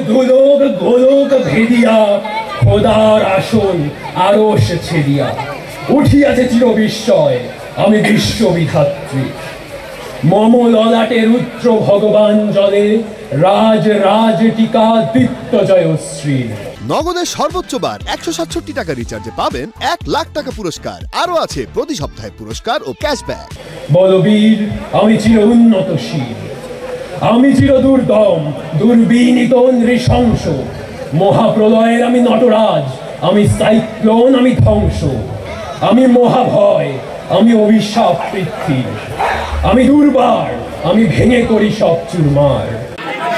দুলোক গোলক ভেদিয়া খোদার আসন আরশ ছেদিয়া উঠিয়াছে চির বিস্ময় আমি বিশ্ববিধাত্রী মম ললাটে রুদ্র ভগবান জলে রাজ রাজ টিকা দীপ্ত জয়শ্রী। নগদের সর্বোচ্চ বার 167 টাকা রিচার্জে পাবেন 1 লাখ টাকা পুরস্কার। আরো আছে প্রতি সপ্তাহে পুরস্কার ও ক্যাশব্যাক। বলবীর আমি চির উন্নতশীল, আমি চির দুর্দম দুর্বিনীত নৃশংস, মহাপ্রলয়ের আমি নটরাজ, আমি সাইক্লোন, আমি ধ্বংস, আমি মহাভয়, আমি অভিশাপ পৃথিবীর, আমি দুর্বার, আমি ভেঙে করি সব চুরমার।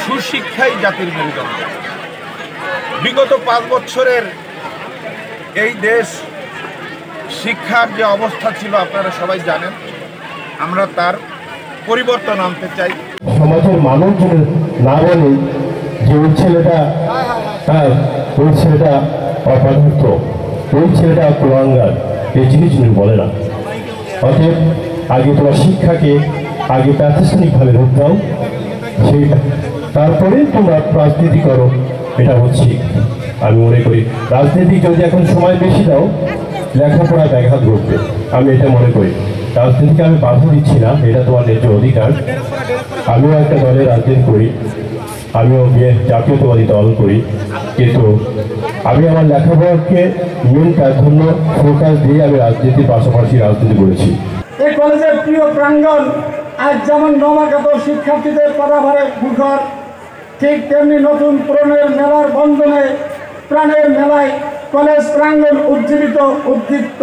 সুশিক্ষাই জাতির মেরুদণ্ড। বিগত 5 বছরের এই দেশ শিক্ষার যে অবস্থা ছিল আপনারা সবাই জানেন। আমরা তার পরিবর্তন আনতে চাই। সমাজের মানুষ না বলে যে ওই ছেলেটা অপদার্থ, ওই ছেলেটা কুলাঙ্গার, এই জিনিস বলে না। অতএব আগে তোমার শিক্ষাকে আগে প্রাতিষ্ঠানিকভাবে রূপ দাও, সেই তারপরে তোমরা রাজনীতি করো। এটা হচ্ছে আমি মনে করি রাজনীতি যদি এখন সময় বেশি দাও লেখাপড়ায় ব্যাঘাত ঘটবে। আমি এটা মনে করি রাজনীতিকে আমি বাধা দিচ্ছি না, এটা তোমার ন্যায্য অধিকার। আমিও একটা দলে রাজনীতি করি, আমিও জাতীয়তাবাদী দল করি, কিন্তু আমি আমার লেখাপড়াকে মেন প্রাধান্য ফোকাস দিয়ে আমি রাজনীতির পাশাপাশি রাজনীতি করেছি। এই কলেজের প্রিয় প্রাঙ্গণ আজ যেমন নবাগত শিক্ষার্থীদের পারাভারে মুখর, ঠিক তেমনি নতুন পুরনের মেলার বন্ধনে প্রাণের মেলায় কলেজ প্রাঙ্গণ উজ্জীবিত উদ্দীপ্ত।